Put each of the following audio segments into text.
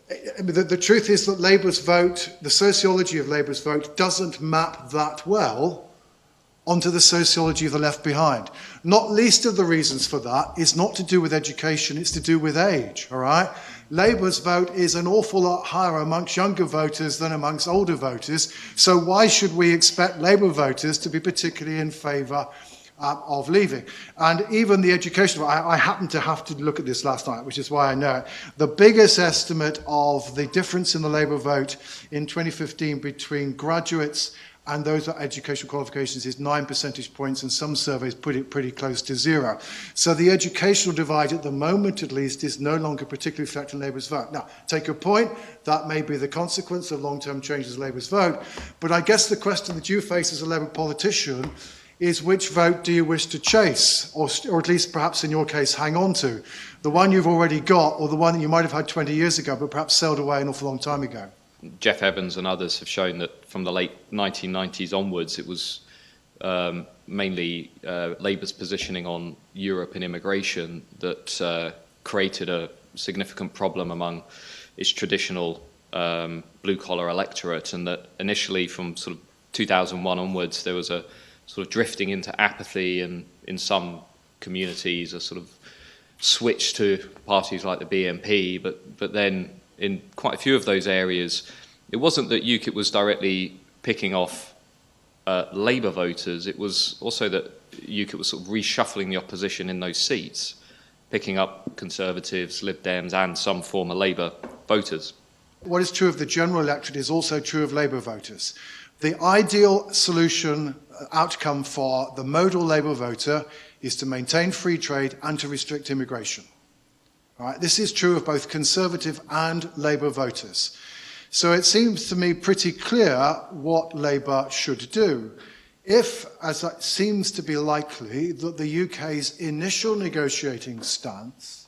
The truth is that Labour's vote, the sociology of Labour's vote, doesn't map that well onto the sociology of the left behind. Not least of the reasons for that is not to do with education, it's to do with age, all right? Labour's vote is an awful lot higher amongst younger voters than amongst older voters, so why should we expect Labour voters to be particularly in favour of leaving? And even the education, I happened to have to look at this last night, which is why I know it. The biggest estimate of the difference in the Labour vote in 2015 between graduates and those with educational qualifications is 9 percentage points, and some surveys put it pretty close to 0. So the educational divide, at the moment at least, is no longer particularly reflecting Labour's vote. Now, take your point, that may be the consequence of long-term changes in Labour's vote, but I guess the question that you face as a Labour politician is which vote do you wish to chase, or at least perhaps in your case hang on to? The one you've already got, or the one that you might have had 20 years ago but perhaps sailed away an awful long time ago? Jeff Evans and others have shown that from the late 1990s onwards, it was mainly Labour's positioning on Europe and immigration that created a significant problem among its traditional blue-collar electorate, and that initially from sort of 2001 onwards, there was a sort of drifting into apathy, and in some communities a sort of switch to parties like the BNP, but then in quite a few of those areas, it wasn't that UKIP was directly picking off Labour voters, it was also that UKIP was sort of reshuffling the opposition in those seats, picking up Conservatives, Lib Dems and some former Labour voters. What is true of the general electorate is also true of Labour voters. The ideal solution, outcome for the modal Labour voter is to maintain free trade and to restrict immigration. All right, this is true of both Conservative and Labour voters. So it seems to me pretty clear what Labour should do. If, as it seems to be likely, that the UK's initial negotiating stance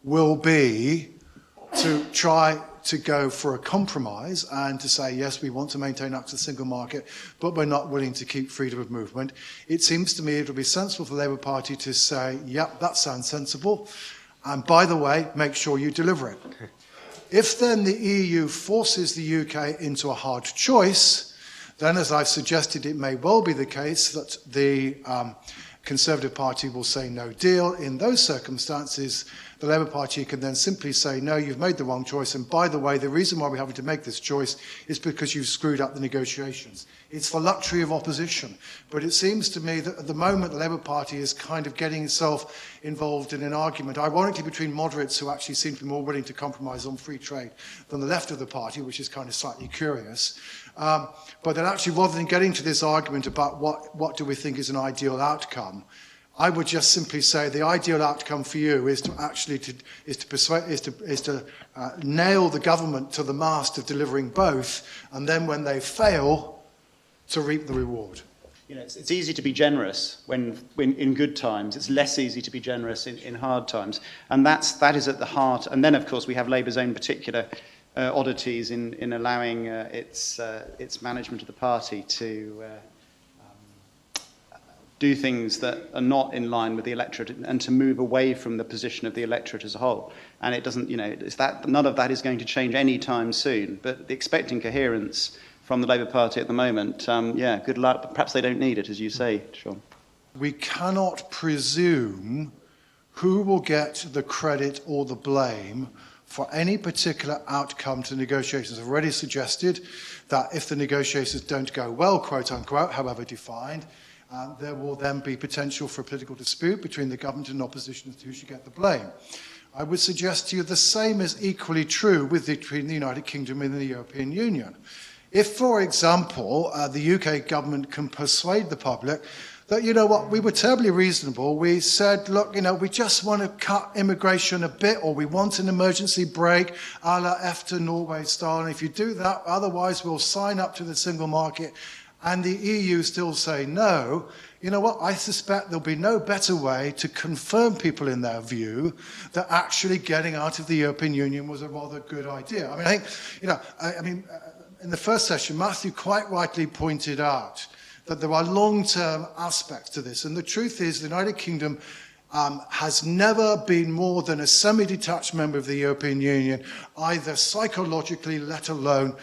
will be to try to go for a compromise and to say, yes, we want to maintain access to the single market, but we're not willing to keep freedom of movement, it seems to me it would be sensible for the Labour Party to say, yep, that sounds sensible, and by the way, make sure you deliver it. If then the EU forces the UK into a hard choice, then as I've suggested, it may well be the case that the Conservative Party will say no deal. In those circumstances, the Labour Party can then simply say, no, you've made the wrong choice, and by the way, the reason why we're having to make this choice is because you've screwed up the negotiations. It's the luxury of opposition. But it seems to me that at the moment the Labour Party is kind of getting itself involved in an argument, ironically, between moderates who actually seem to be more willing to compromise on free trade than the left of the party, which is kind of slightly curious. But then actually, rather than getting to this argument about what do we think is an ideal outcome, I would just simply say the ideal outcome for you is to actually nail the government to the mast of delivering both, and then when they fail, to reap the reward. You know, it's easy to be generous when in good times. It's less easy to be generous in hard times, and that is at the heart. And then, of course, we have Labour's own particular oddities in allowing its management of the party to do things that are not in line with the electorate and to move away from the position of the electorate as a whole. And it doesn't, you know, none of that is going to change any time soon. But expecting coherence from the Labour Party at the moment, yeah, good luck. But perhaps they don't need it, as you say, Sean. We cannot presume who will get the credit or the blame for any particular outcome to negotiations. I've already suggested that if the negotiations don't go well, quote unquote, however defined, there will then be potential for a political dispute between the government and opposition as to who should get the blame. I would suggest to you the same is equally true between the United Kingdom and the European Union. If, for example, the UK government can persuade the public that, you know what, we were terribly reasonable. We said, look, you know, we just want to cut immigration a bit, or we want an emergency break a la EFTA Norway style. And if you do that, otherwise we'll sign up to the single market. And the EU still say no, you know what, I suspect there'll be no better way to confirm people in their view that actually getting out of the European Union was a rather good idea. I mean, I think, you know, in the first session, Matthew quite rightly pointed out that there are long-term aspects to this. And the truth is the United Kingdom has never been more than a semi-detached member of the European Union, either psychologically, let alone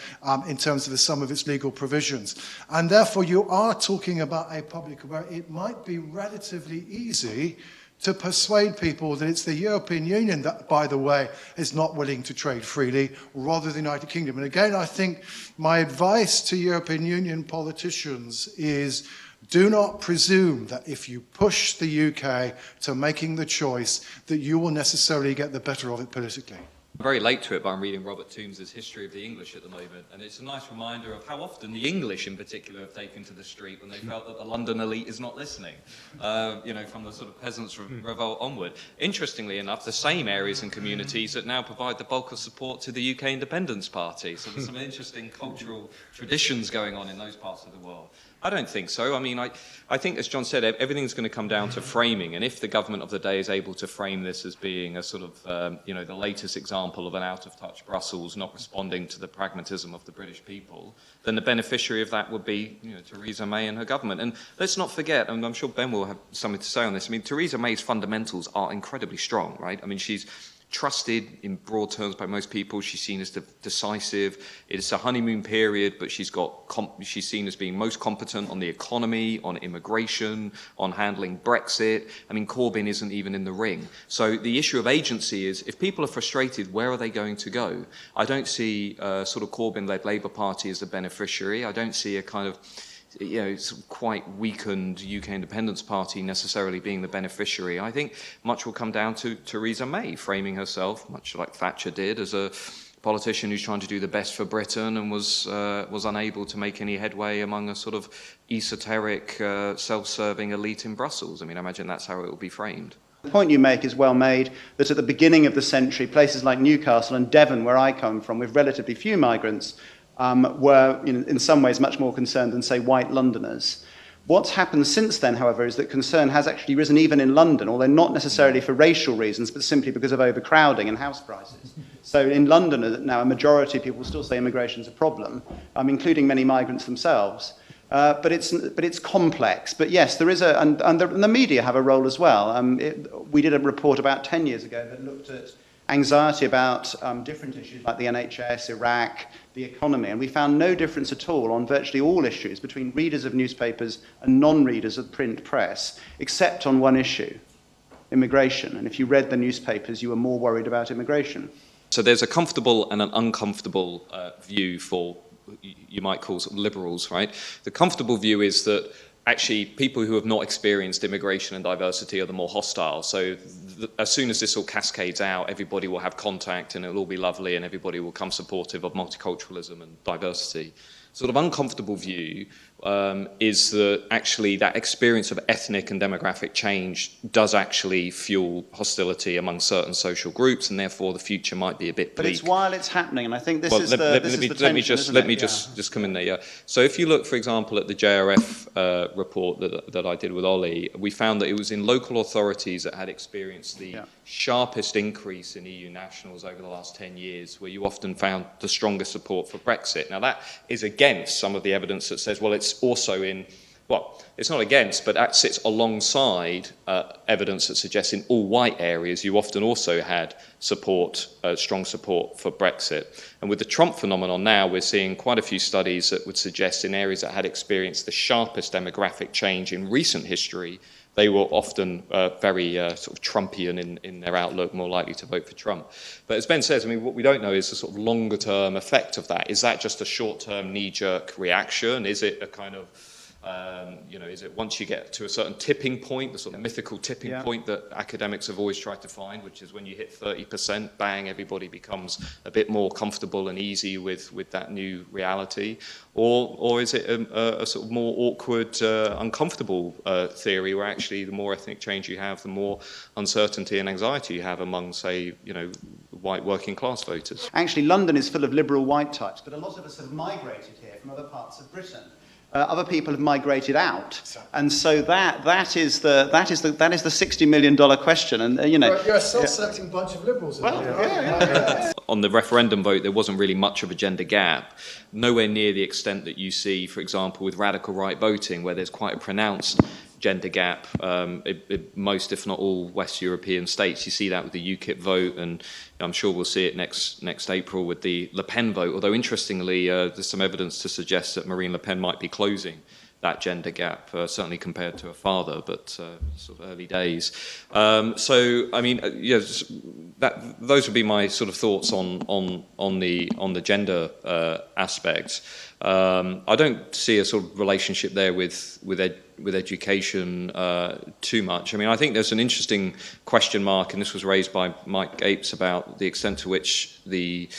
in terms of the sum of its legal provisions. And therefore, you are talking about a public where it might be relatively easy to persuade people that it's the European Union that, by the way, is not willing to trade freely, rather than the United Kingdom. And again, I think my advice to European Union politicians is do not presume that if you push the UK to making the choice, that you will necessarily get the better of it politically. I'm very late to it, but I'm reading Robert Tombs's History of the English at the moment, and it's a nice reminder of how often the English in particular have taken to the street when they felt that the London elite is not listening, from the sort of peasants' revolt onward. Interestingly enough, the same areas and communities that now provide the bulk of support to the UK Independence Party. So there's some interesting cultural traditions going on in those parts of the world. I don't think so. I mean, I think, as John said, everything's going to come down to framing. And if the government of the day is able to frame this as being a sort of, the latest example of an out-of-touch Brussels not responding to the pragmatism of the British people, then the beneficiary of that would be, Theresa May and her government. And let's not forget, and I'm sure Ben will have something to say on this, I mean, Theresa May's fundamentals are incredibly strong, right? I mean, she's trusted in broad terms by most people. She's seen as decisive. It's a honeymoon period, but she's seen as being most competent on the economy, on immigration, on handling Brexit. I mean, Corbyn isn't even in the ring. So the issue of agency is, if people are frustrated, where are they going to go? I don't see sort of Corbyn-led Labour Party as the beneficiary. I don't see a kind of quite weakened UK Independence Party necessarily being the beneficiary. I think much will come down to Theresa May framing herself, much like Thatcher did, as a politician who's trying to do the best for Britain and was unable to make any headway among a sort of esoteric, self-serving elite in Brussels. I mean, I imagine that's how it will be framed. The point you make is well made, that at the beginning of the century, places like Newcastle and Devon, where I come from, with relatively few migrants, were in some ways much more concerned than, say, white Londoners. What's happened since then, however, is that concern has actually risen even in London, although not necessarily for racial reasons, but simply because of overcrowding and house prices. So in London now, a majority of people still say immigration is a problem, including many migrants themselves. But it's complex. But yes, there is and the media have a role as well. We did a report about 10 years ago that looked at anxiety about different issues like the NHS, Iraq, the economy, and we found no difference at all on virtually all issues between readers of newspapers and non-readers of print press, except on one issue, immigration. And if you read the newspapers, you were more worried about immigration. So there's a comfortable and an uncomfortable view for, you might call sort of liberals, right? The comfortable view is that actually people who have not experienced immigration and diversity are the more hostile. So as soon as this all cascades out, everybody will have contact and it'll all be lovely and everybody will come supportive of multiculturalism and diversity. Sort of uncomfortable view is that actually that experience of ethnic and demographic change does actually fuel hostility among certain social groups, and therefore the future might be a bit bleak. But it's while it's happening, and I think this is the tension, let me just come in there. Yeah. So if you look, for example, at the JRF report that I did with Ollie, we found that it was in local authorities that had experienced the sharpest increase in EU nationals over the last 10 years, where you often found the strongest support for Brexit. Now that is against some of the evidence that says, well, it's also in, well, it's not against, but that sits alongside evidence that suggests in all white areas you often also had support, strong support for Brexit. And with the Trump phenomenon now, we're seeing quite a few studies that would suggest in areas that had experienced the sharpest demographic change in recent history, they were often very sort of Trumpian in their outlook, more likely to vote for Trump. But as Ben says, I mean, what we don't know is the sort of longer-term effect of that. Is that just a short-term knee-jerk reaction? Is it a kind of, is it once you get to a certain tipping point, the sort of mythical tipping point that academics have always tried to find, which is when you hit 30%, bang, everybody becomes a bit more comfortable and easy with that new reality? Or is it a sort of more awkward, uncomfortable theory where actually the more ethnic change you have, the more uncertainty and anxiety you have among, say, white working class voters? Actually, London is full of liberal white types, but a lot of us have migrated here from other parts of Britain. Other people have migrated out, and so that is the $60 million question. And you're a self-selecting bunch of liberals. On the referendum vote, there wasn't really much of a gender gap, nowhere near the extent that you see, for example, with radical right voting, where there's quite a pronounced gender gap. Most, if not all, West European states. You see that with the UKIP vote, and I'm sure we'll see it next April with the Le Pen vote. Although interestingly, there's some evidence to suggest that Marine Le Pen might be closing that gender gap, certainly compared to her father, but sort of early days. So, I mean, those would be my sort of thoughts on the gender aspect. I don't see a sort of relationship there with education too much. I mean, I think there's an interesting question mark, and this was raised by Mike Apes, about the extent to which the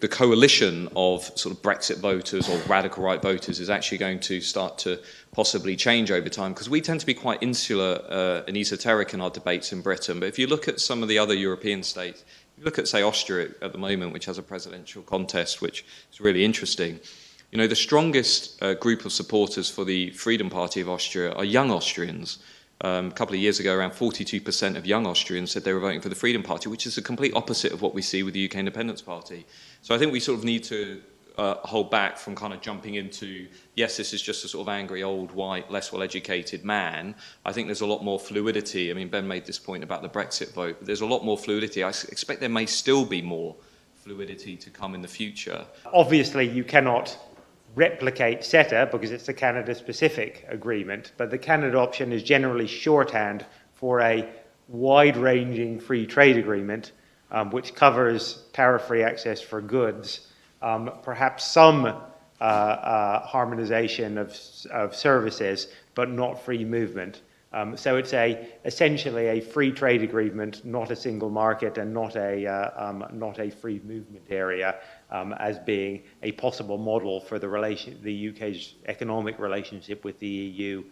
coalition of sort of Brexit voters or radical right voters is actually going to start to possibly change over time, because we tend to be quite insular and esoteric in our debates in Britain. But if you look at some of the other European states, you look at, say, Austria at the moment, which has a presidential contest, which is really interesting. You know, the strongest group of supporters for the Freedom Party of Austria are young Austrians. A couple of years ago, around 42% of young Austrians said they were voting for the Freedom Party, which is the complete opposite of what we see with the UK Independence Party. So I think we sort of need to hold back from kind of jumping into, yes, this is just a sort of angry, old, white, less well-educated man. I think there's a lot more fluidity. I mean, Ben made this point about the Brexit vote, but there's a lot more fluidity. I expect there may still be more fluidity to come in the future. Obviously, you cannot replicate CETA because it's a Canada-specific agreement, but the Canada option is generally shorthand for a wide-ranging free trade agreement which covers tariff-free access for goods, perhaps some harmonization of services, but not free movement. So it's essentially a free trade agreement, not a single market, and not a free movement area, as being a possible model for the UK's economic relationship with the EU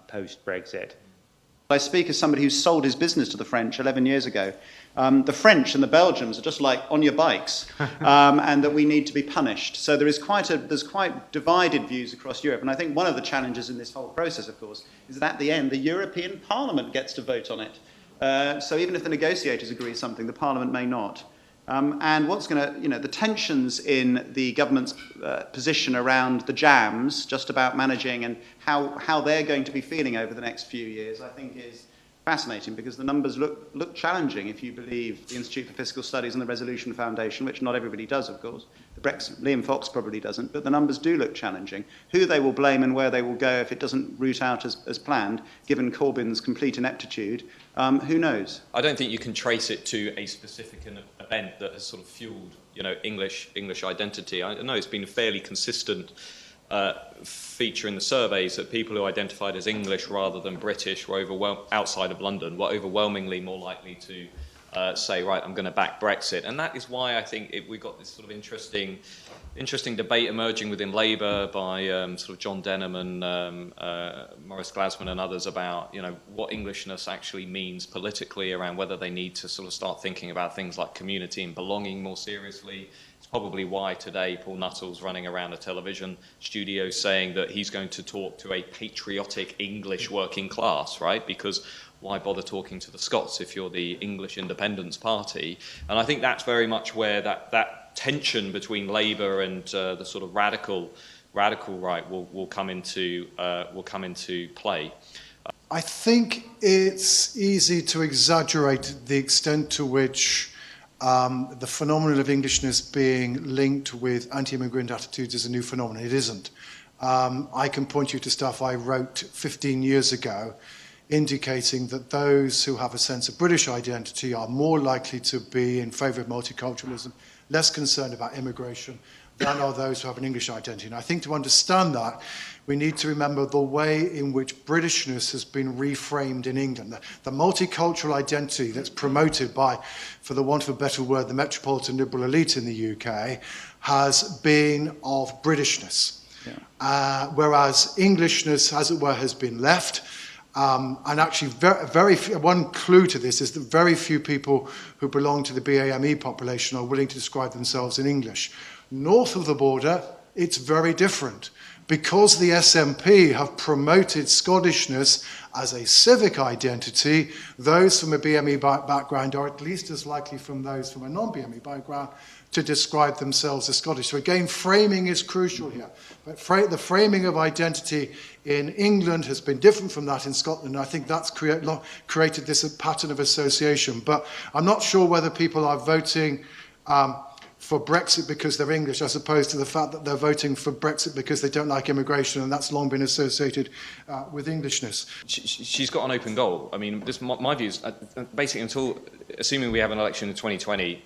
post-Brexit. I speak as somebody who sold his business to the French 11 years ago. The French and the Belgians are just like on your bikes, and that we need to be punished. So there's quite divided views across Europe. And I think one of the challenges in this whole process, of course, is that at the end, the European Parliament gets to vote on it. So even if the negotiators agree something, the Parliament may not. And what's going to, the tensions in the government's position around the jams, just about managing and how they're going to be feeling over the next few years, I think is fascinating, because the numbers look challenging if you believe the Institute for Fiscal Studies and the Resolution Foundation, which not everybody does, of course. Liam Fox probably doesn't, but the numbers do look challenging. Who they will blame and where they will go if it doesn't root out as planned, given Corbyn's complete ineptitude, who knows? I don't think you can trace it to a specific event that has sort of fueled, English identity. I know it's been a fairly consistent feature in the surveys that people who identified as English rather than British were outside of London were overwhelmingly more likely to say, right, I'm going to back Brexit. And that is why I think we've got this sort of interesting debate emerging within Labour by sort of John Denham and Maurice Glasman and others about, what Englishness actually means politically, around whether they need to sort of start thinking about things like community and belonging more seriously. It's probably why today Paul Nuttall's running around a television studio saying that he's going to talk to a patriotic English working class, right? Because why bother talking to the Scots if you're the English Independence Party? And I think that's very much where that tension between Labour and the sort of radical right will come into play. I think it's easy to exaggerate the extent to which the phenomenon of Englishness being linked with anti-immigrant attitudes is a new phenomenon. It isn't. I can point you to stuff I wrote 15 years ago indicating that those who have a sense of British identity are more likely to be in favour of multiculturalism, less concerned about immigration than are those who have an English identity. And I think to understand that, we need to remember the way in which Britishness has been reframed in England. The multicultural identity that's promoted by, for the want of a better word, the metropolitan liberal elite in the UK has been of Britishness. Yeah. Whereas Englishness, as it were, has been left. And actually, very few, one clue to this is that very few people who belong to the BAME population are willing to describe themselves in English. North of the border, it's very different. because the SNP have promoted Scottishness as a civic identity, those from a BME background are at least as likely from those from a non-BME background to describe themselves as Scottish. So again, framing is crucial here. But the framing of identity in England has been different from that in Scotland, and I think that's created this pattern of association. But I'm not sure whether people are voting for Brexit because they're English, as opposed to the fact that they're voting for Brexit because they don't like immigration, and that's long been associated with Englishness. She's got an open goal. I mean, my view is basically assuming we have an election in 2020,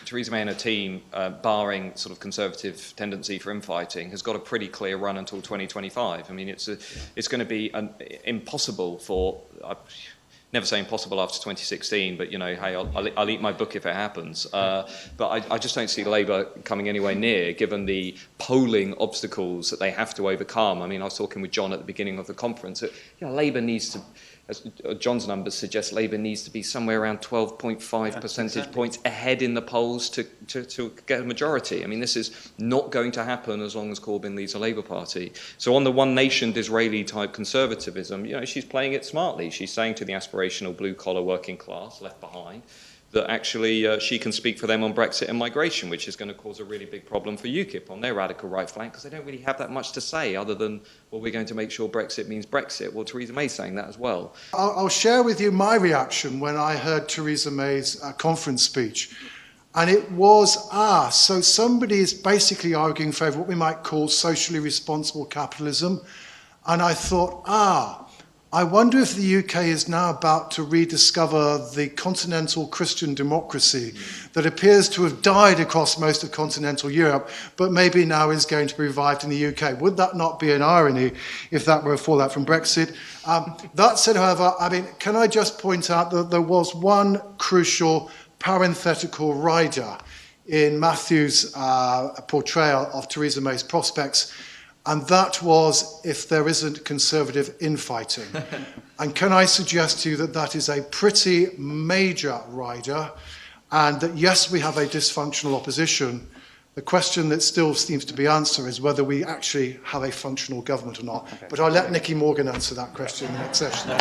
Theresa May and her team, barring sort of conservative tendency for infighting, has got a pretty clear run until 2025. I mean, it's going to be impossible for. Never say impossible after 2016, but hey, I'll eat my book if it happens. But I just don't see Labour coming anywhere near, given the polling obstacles that they have to overcome. I mean, I was talking with John at the beginning of the conference. Labour needs to, as John's numbers suggest, Labour needs to be somewhere around 12.5 percentage points ahead in the polls to get a majority. I mean, this is not going to happen as long as Corbyn leads the Labour Party. So on the one nation Disraeli type conservatism, she's playing it smartly. She's saying to the aspirational blue-collar working class left behind that actually she can speak for them on Brexit and migration, which is going to cause a really big problem for UKIP on their radical right flank, because they don't really have that much to say other than, well, we're going to make sure Brexit means Brexit. Well, Theresa May's saying that as well. I'll share with you my reaction when I heard Theresa May's conference speech. And it was, so somebody is basically arguing for what we might call socially responsible capitalism. And I thought, I wonder if the UK is now about to rediscover the continental Christian democracy that appears to have died across most of continental Europe, but maybe now is going to be revived in the UK. Would that not be an irony if that were a fallout from Brexit? That said, however, can I just point out that there was one crucial parenthetical rider in Matthew's portrayal of Theresa May's prospects, and that was if there isn't conservative infighting. And can I suggest to you that that is a pretty major rider, and that yes, we have a dysfunctional opposition. The question that still seems to be answered is whether we actually have a functional government or not. Okay. But I'll let Nicky Morgan answer that question in the next session.